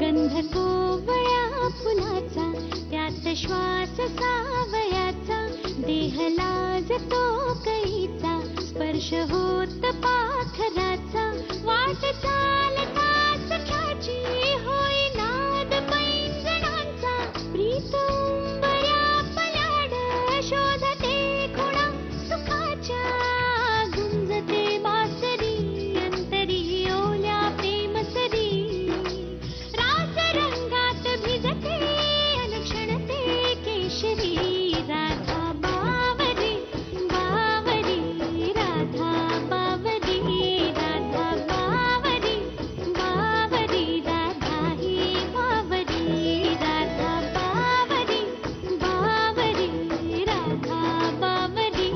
गंध कोवळ्या फुलाचा त्यात श्वास सावयाचा देह लाजतो कळीचा स्पर्श होत पाखराचा वाट चालता सख्याची होई नाद पैंजणांचा प्रीत उंबऱ्या पलाड शोधते खुणा सुखाच्या गुंजते बासरी अंतरी ओल्या प्रेमसरी रास रंगात भिजते अलक्षणते केशरी राधा बावरी बावरी राधा बावरी राधा बावरी बावरी राधा ही बावरी राधा बावरी बावरी राधा बावरी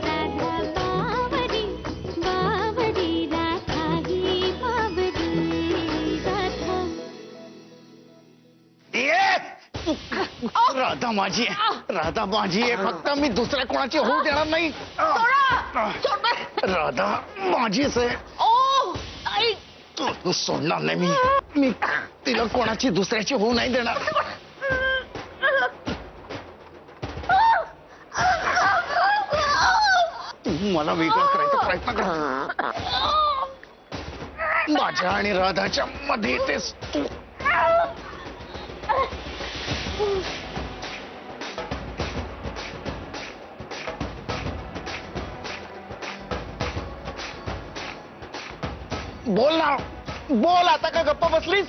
राधा बावरी बावरी राधा ही बावरी राधा राधा माझी आहे, राधा माझी आहे. फक्त मी दुसऱ्या कोणाची होऊ देणार नाही. राधा माझीच आहे. तू सोडणार नाही. मी तिला कोणाची दुसऱ्याची होऊ नाही देणार. तू मला वेगळं करायचा प्रयत्न कर. माझ्या आणि राधाच्या मध्ये येतेस तू. बोल ना, बोल. आता का गप्पा बसलीस?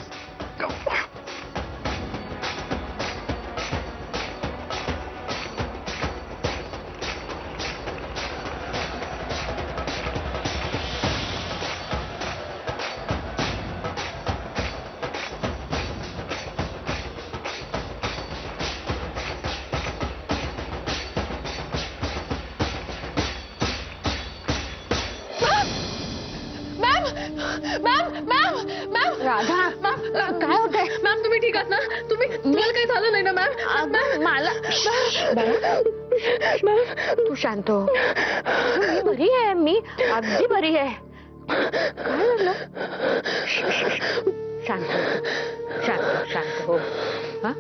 राधा काय होतंय? मॅम तुम्ही ठीक आहात ना? तुम्हाला काही झालं नाही ना मॅम? मला तू शांत हो. मी बरी आहे. मी अगदी बरी आहे. काय झालं? शांत शांत शांत हो. हा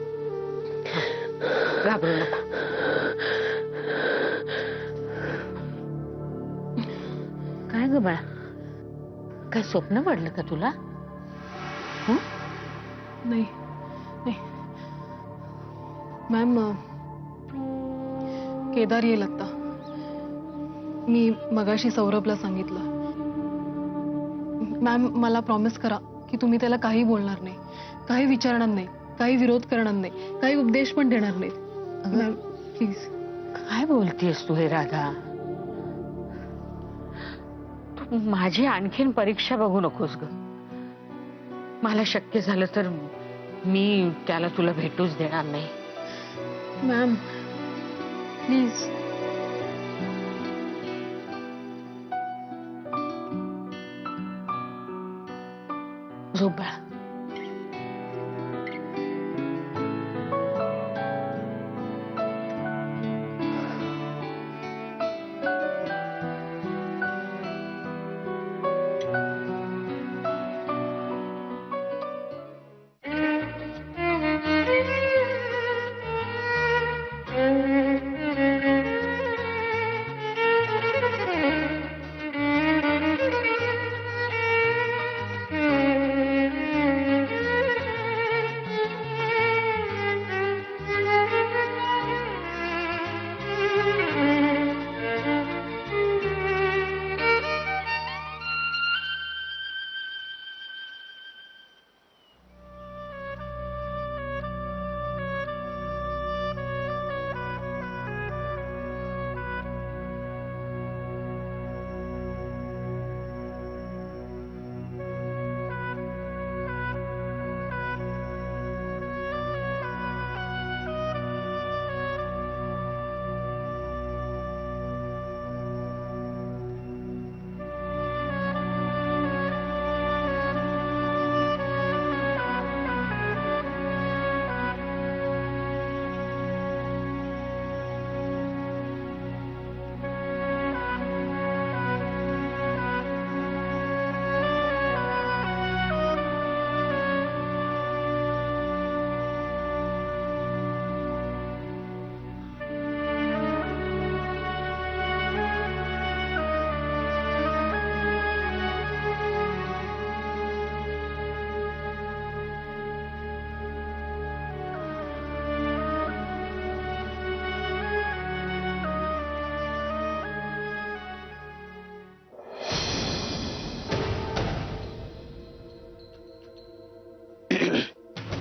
घाबरू नको. काय ग बाळा, काय स्वप्न पडलं का तुला? नाही नाही मॅम, केदार येईल आता. मी मगाशी सौरभला सांगितलं. मॅम मला प्रॉमिस करा की तुम्ही त्याला काही बोलणार नाही, काही विचारणार नाही, काही विरोध करणार नाही, काही उपदेश पण देणार नाही. Ma'am please. काय बोलतेस तू हे राधा? तू माझी आणखीन परीक्षा बघू नकोस ग. मला शक्य झालं तर मी त्याला तुला भेटूच देणार नाही. Ma'am please. झोप बाळा.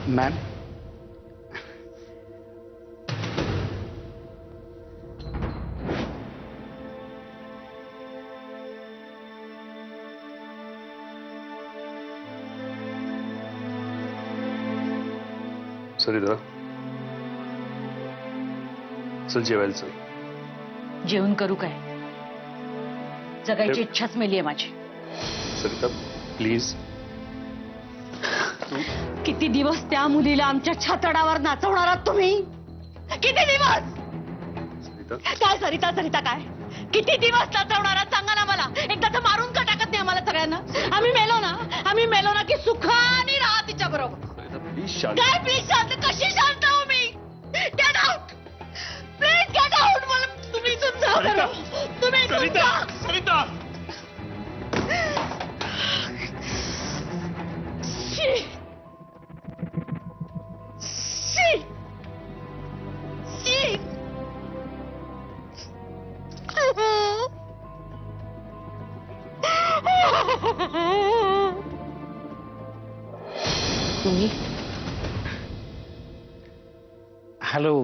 मॅम, सरिता, चल जेवायला चल. जेवण करू काय? जगायची इच्छाच मेली आहे माझी. सरिता प्लीज. किती दिवस त्या मुलीला आमच्या छातडावर नाचवणार आहात तुम्ही? किती दिवस? सरिता, काय सरिता सरिता काय? किती दिवस नाचवणार आहात सांगा ना मला. एकदा तर मारून का टाकत नाही आम्हाला सगळ्यांना? आम्ही मेलो ना की सुखाने राहा तिच्या बरोबर. सरिता प्लीज शांत. काय प्लीज शांत? कशी शांत हो मी? Get out please, get out. मला तुम्ही इथून जा बरं. तुम्ही इथून जा. सरिता, शी. शी. शी. तुम्ही हॅलो.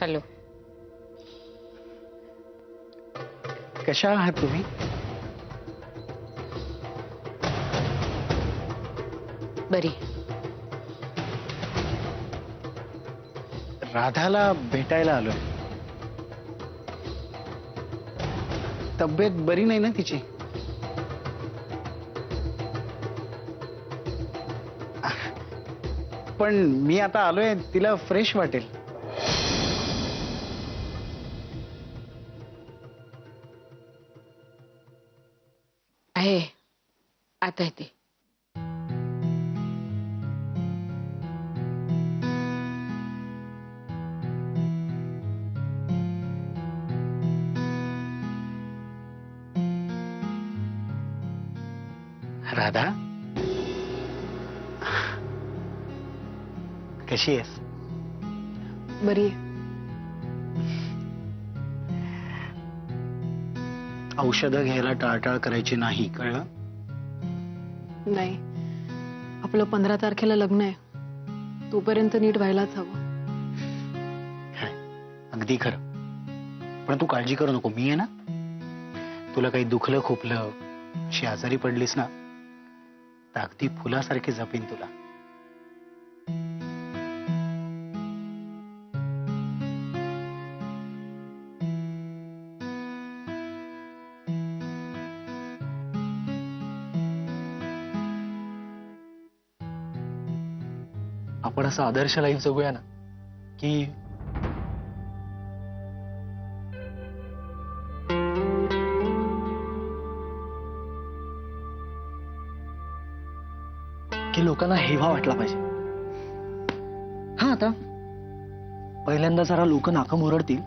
हॅलो. कशा आहात तुम्ही? बरी. राधाला भेटायला आलोय. तब्येत बरी नाही ना तिची? पण मी आता आलोय, तिला फ्रेश वाटेल. आहे आता येते. राधा, कशी आहेस? बरी आहे. औषधं घ्यायला टाळटाळ करायची नाही, कळलं? नाही, आपलं 15 तारखेला लग्न आहे, तोपर्यंत नीट व्हायलाच हवं. काय अगदी खरं. पण तू काळजी करू नको, मी आहे ना. तुला काही दुखलं खुपलं, अशी आजारी पडलीस ना, तर अगदी फुलासारखी जपेन तुला. आपण असं आदर्श लाईफ जगूया ना की लोकांना हेवा वाटला पाहिजे. हा आता पहिल्यांदा जरा लोक नाकं मुरडतील,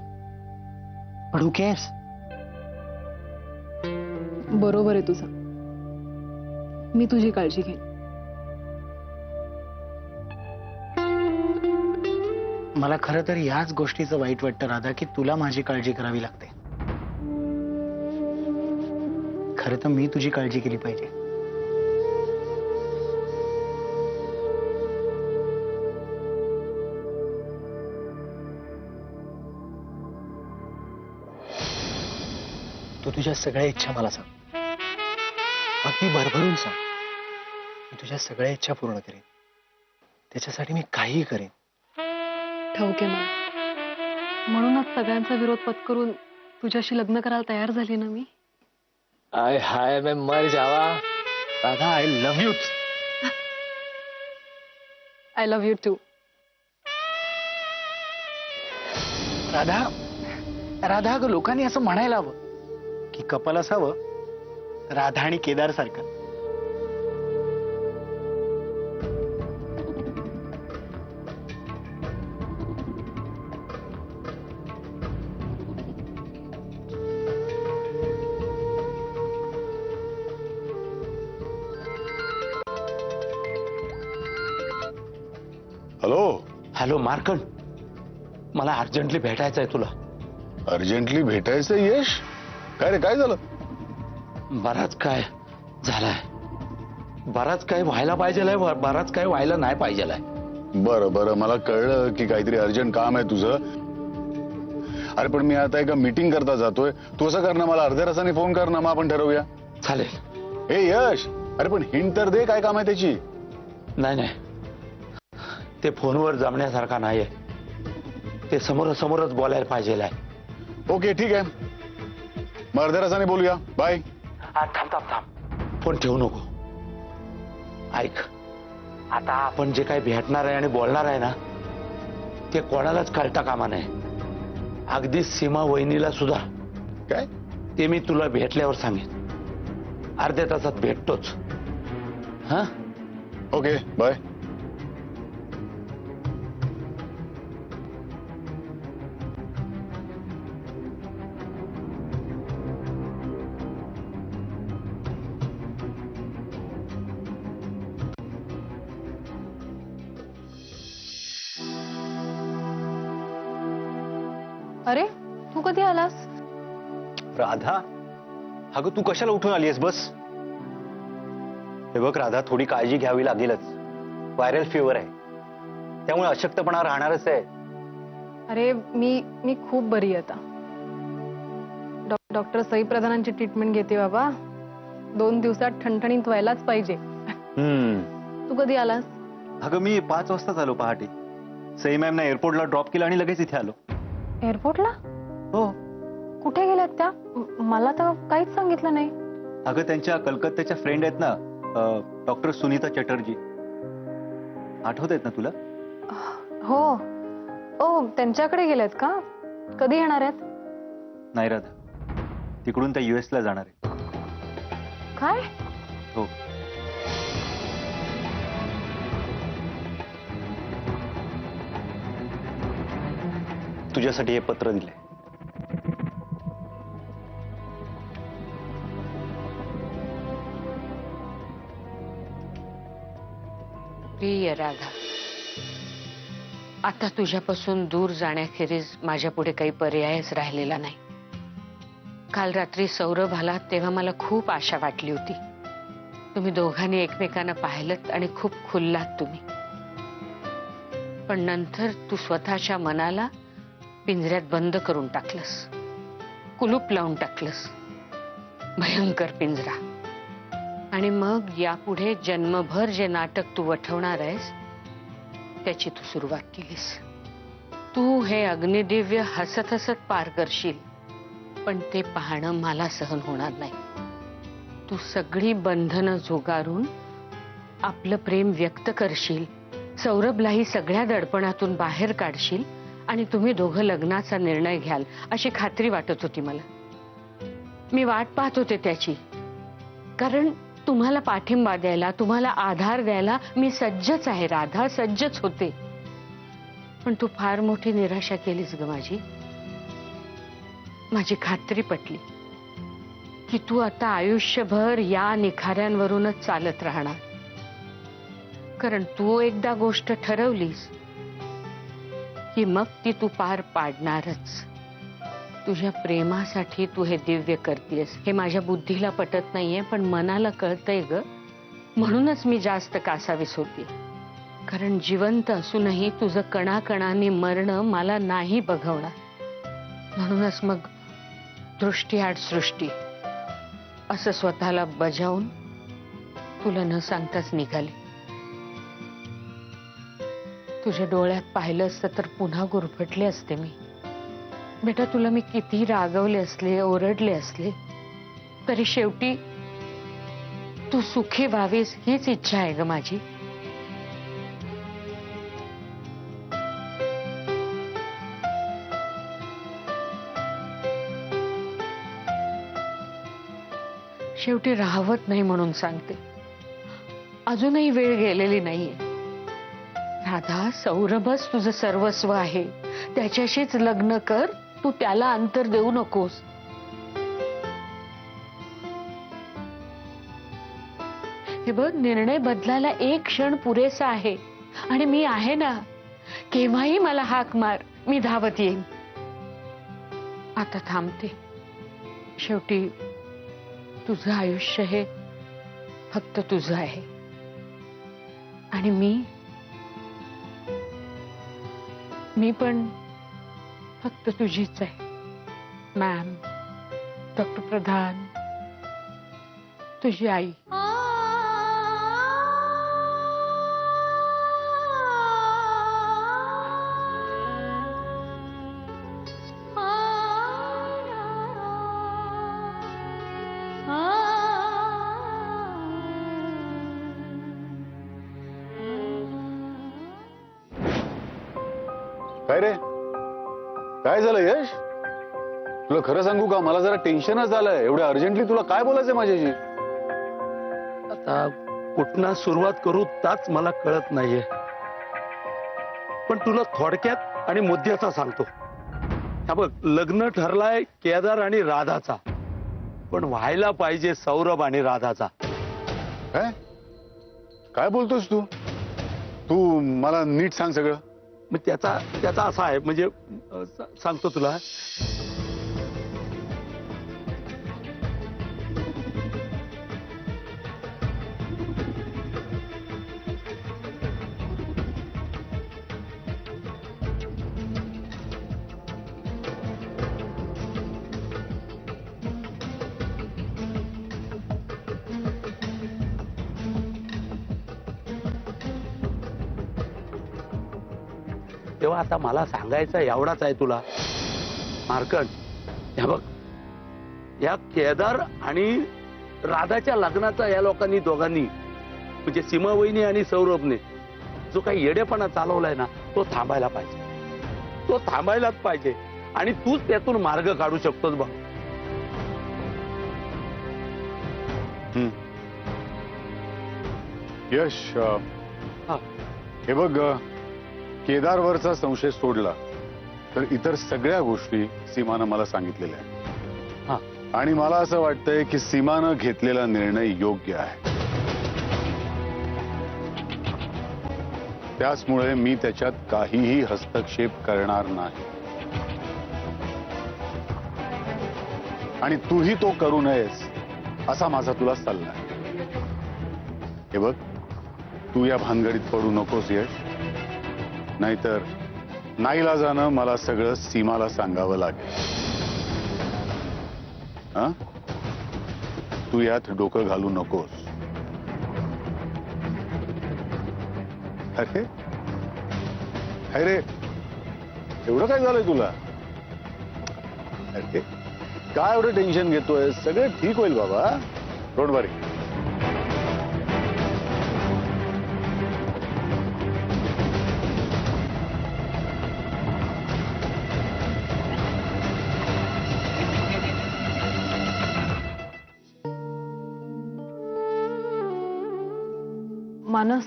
पण हू केअर्स? बरोबर आहे तुझं. मी तुझी काळजी घेईन. मला खरं तर याच गोष्टीचं वाईट वाटतं राधा, की तुला माझी काळजी करावी लागते. खरं तर मी तुझी काळजी केली पाहिजे. तू तुझ्या सगळ्या इच्छा मला सांग, अगदी भरभरून सांग. मी तुझ्या सगळ्या इच्छा पूर्ण करेन. त्याच्यासाठी मी काहीही करेन. ठाऊक आहे मला. म्हणूनच सगळ्यांचा विरोध पत्करून तुझ्याशी लग्न करायला तयार झाली ना मी. आय हाय मैं मर जावा. Radha, I love you. I love you too. Radha, Radha, अगं लोकांनी असं म्हणायला हवं की कपल असावं राधा आणि केदार सारखं. हॅलो. हॅलो मार्कंड, मला अर्जंटली भेटायचं आहे तुला. अर्जंटली भेटायचं यश? काय रे, काय झालं? बराच काय झालाय. बराच काही व्हायला पाहिजे, बराच काही व्हायला नाही पाहिजे. बरं बरं, मला कळलं की काहीतरी अर्जंट काम आहे तुझं. अरे पण मी आता एका मीटिंग करता जातोय. तू असं कर ना, मला अर्ध्या तासाने फोन कर ना, मग आपण ठरवूया. चालेल. हे यश, अरे पण हिंट तर दे, काय काम आहे त्याची. नाही नाही, ते फोनवर जमण्यासारखा नाहीये. ते समोरच बोलायला पाहिजे. ओके ठीक आहे, मग अर्ध्या तासाने बोलूया. बाय. थांब, फोन ठेवू नको. ऐक, आता आपण जे काही भेटणार आहे आणि बोलणार आहे ना, ते कोणालाच कळता कामा नये. अगदी सीमा वहिनीला सुद्धा. काय? ते मी तुला भेटल्यावर सांगेन. अर्ध्या तासात भेटतोच. हा, ओके बाय. अरे तू कधी आलास? राधा, अगं तू कशाला उठून आलीयस? बस. हे बघ राधा, थोडी काळजी घ्यावी लागेलच. व्हायरल फीवर आहे, त्यामुळे अशक्तपणा राहणारच आहे. अरे मी खूप बरी आहे आता. डॉक्टर सई प्रधानांची ट्रीटमेंट घेते बाबा. 2 दिवसात ठणठणीत व्हायलाच पाहिजे. तू कधी आलास? अगं मी 5 वाजताच आलो पहाटे. सई मॅमना एअरपोर्टला ड्रॉप केलं आणि लगेच इथे आलो. एअरपोर्टला? हो. कुठे गेल्यात त्या? मला तर काहीच सांगितलं नाही. अगं त्यांच्या कलकत्त्याच्या फ्रेंड आहेत ना, डॉक्टर सुनीता चटर्जी. आठवत आहेत ना तुला? हो. ओ, त्यांच्याकडे गेल्यात का? कधी येणार आहेत? नाही राधा, तिकडून त्या US ला जाणार आहे. काय? हो. तुझ्यासाठी हे पत्र दिले. प्रिय राधा, आता तुझ्यापासून दूर जाण्याखेरीज माझ्या पुढे काही पर्यायच राहिलेला नाही. काल रात्री सौरभ आला तेव्हा मला खूप आशा वाटली होती. तुम्ही दोघांनी एकमेकांना पाहिलत आणि खूप खुललात तुम्ही. पण नंतर तू स्वतःच्या मनाला पिंजऱ्यात बंद करून टाकलंस, कुलूप लावून टाकलंस. भयंकर पिंजरा. आणि मग यापुढे जन्मभर जे नाटक तू वठवणार आहेस त्याची तू सुरुवात केलीस. तू हे अग्निदिव्य हसत हसत पार करशील, पण ते पाहणं मला सहन होणार नाही. तू सगळी बंधनं झुगारून आपलं प्रेम व्यक्त करशील, सौरभलाही सगळ्या दडपणातून बाहेर काढशील आणि तुम्ही दोघं लग्नाचा निर्णय घ्याल अशी खात्री वाटत होती मला. मी वाट पाहत होते त्याची, कारण तुम्हाला पाठिंबा द्यायला, तुम्हाला आधार द्यायला मी सज्जच आहे राधा, सज्जच होते. पण तू फार मोठी निराशा केलीस ग माझी. माझी खात्री पटली की तू आता आयुष्यभर या निखाऱ्यांवरूनच चालत राहणार. कारण तू एकदा गोष्ट ठरवलीस की मग ती तू पार पाडणारच. तुझ्या प्रेमासाठी तू हे दिव्य करतेस हे माझ्या बुद्धीला पटत नाहीये, पण मनाला कळतंय ग. म्हणूनच मी जास्त कासावीस होती. कारण जिवंत असूनही तुझं कणाकणाने मरणं मला नाही बघवणार. म्हणूनच मग दृष्टीआड सृष्टी असं स्वतःला बजावून तुला न सांगताच निघाले. तुझ्या डोळ्यात पाहिलं असतं तर पुन्हा गुरफटले असते मी. बेटा, तुला मी किती रागवले असले, ओरडले असले, तरी शेवटी तू सुखी व्हावीस हीच इच्छा आहे ग माझी. शेवटी राहवत नाही म्हणून सांगते. अजूनही वेळ गेलेली नाहीये राधा. सौरभच तुझं सर्वस्व आहे, त्याच्याशीच लग्न कर. तू त्याला अंतर देऊ नकोस. हे बघ, निर्णय बदलायला एक क्षण पुरेसा आहे आणि मी आहे ना. केव्हाही मला हाक मार, मी धावत येईन. आता थांबते. शेवटी तुझं आयुष्य हे फक्त तुझं आहे. आणि मी पण फक्त तुझीच आहे मॅम, डॉक्टर प्रधान, तुझी आई. काय रे, काय झालं यश? तुला खरं सांगू का, मला जरा टेन्शनच आलंय. एवढ्या अर्जंटली तुला काय बोलायचंय माझ्याशी? आता कुठनं सुरुवात करू ताच मला कळत नाहीये, पण तुला थोडक्यात आणि मुद्द्याचा सांगतो. हा बघ, लग्न ठरलाय केदार आणि राधाचा, पण व्हायला पाहिजे सौरभ आणि राधाचा. काय काय बोलतोस तू? तू मला नीट सांग सगळं. मग त्याचा असा आहे, म्हणजे सांगतो तुला. तेव्हा आता मला सांगायचं एवढाच आहे तुला मार्कंड. हे बघ, या केदार आणि राधाच्या लग्नाचा या लोकांनी दोघांनी, म्हणजे सीमा वहिनी आणि सौरभने जो काही येडेपणा चालवलाय ना, तो थांबायला पाहिजे. तो थांबायलाच पाहिजे, आणि तूच त्यातून मार्ग काढू शकतोस बघ. यश, हा. हे बघ, केदारवरचा संशय सोडला तर इतर सगळ्या गोष्टी सीमानं मला सांगितलेल्या आहेत. हा. आणि मला असं वाटतंय की सीमानं घेतलेला निर्णय योग्य आहे. त्याचमुळे मी त्याच्यात काहीही हस्तक्षेप करणार नाही, आणि तूही तो करू नयेस असा माझा तुला सल्ला आहे. हे बघ, तू या भानगडीत पडू नकोस यश, नाहीतर नाईलाजानं मला सगळं सीमाला सांगावं लागेल. हा, तू यात डोकं घालू नकोस. अरे अरे, एवढं काय झालंय तुला? अरे काय एवढं टेन्शन घेतोय? सगळं ठीक होईल बाबा, डोंट वरी. मानस,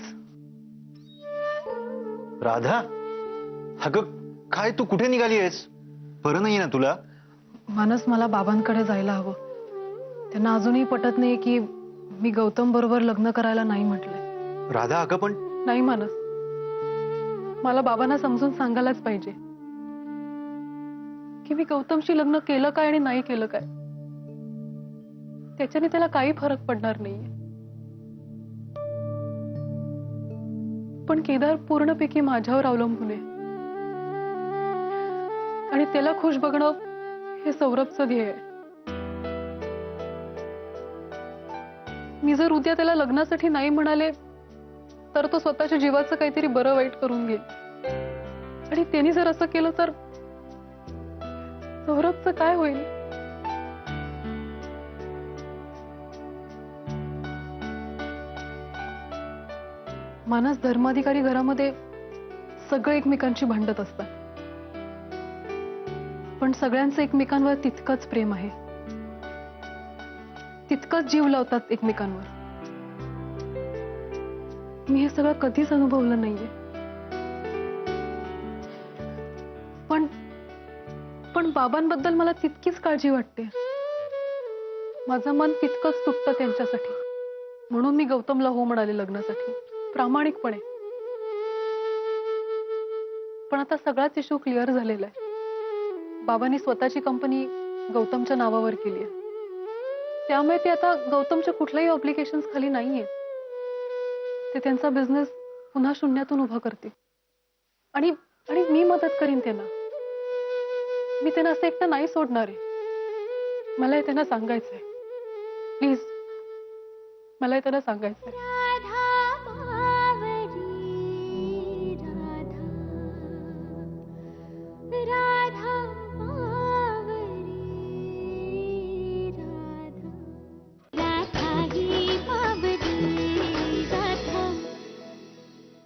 राधा, अगं काय तू कुठे निघाली आहेस? बरं नाही ना तुला? मानस, मला बाबांकडे जायला हवं. त्यांना अजूनही पटत नाही की मी गौतम बरोबर लग्न करायला नाही म्हटलंय. राधा, अगं पण नाही मानस, मला बाबांना समजून सांगायलाच पाहिजे की मी गौतमशी लग्न केलं काय आणि नाही केलं काय. त्याच्याने त्याला काही फरक पडणार नाहीये. पण केदार पूर्णपैकी माझ्यावर अवलंबून आहे, आणि त्याला खुश बघणं हे सौरभचं ध्येय आहे. मी जर उद्या त्याला लग्नासाठी नाही म्हणाले तर तो स्वतःच्या जीवाचं काहीतरी बरं वाईट करून घेईल, आणि त्यांनी जर असं केलं तर सौरभचं काय होईल? मानस, धर्माधिकारी घरामध्ये सगळे एकमेकांशी भांडत असतात, पण सगळ्यांचं एकमेकांवर तितकंच प्रेम आहे, तितकंच जीव लावतात एकमेकांवर. मी हे सगळं कधीच अनुभवलं नाहीये, पण बाबांबद्दल मला तितकीच काळजी वाटते. माझं मन तितकंच तुटतं त्यांच्यासाठी, म्हणून मी गौतमला हो म्हणाले लग्नासाठी, प्रामाणिकपणे. पण आता सगळाच इश्यू क्लिअर झालेला आहे. बाबांनी स्वतःची कंपनी गौतमच्या नावावर केली आहे, त्यामुळे ते आता गौतमच्या कुठल्याही ऑब्लिगेशन्स खाली नाहीये. ते त्यांचा बिझनेस पुन्हा शून्यातून उभं करते आणि आणि मी मदत करीन त्यांना. मी त्यांना असं एकटं नाही सोडणार आहे. मला हे त्यांना सांगायचंय. प्लीज मला हे त्यांना सांगायचंय.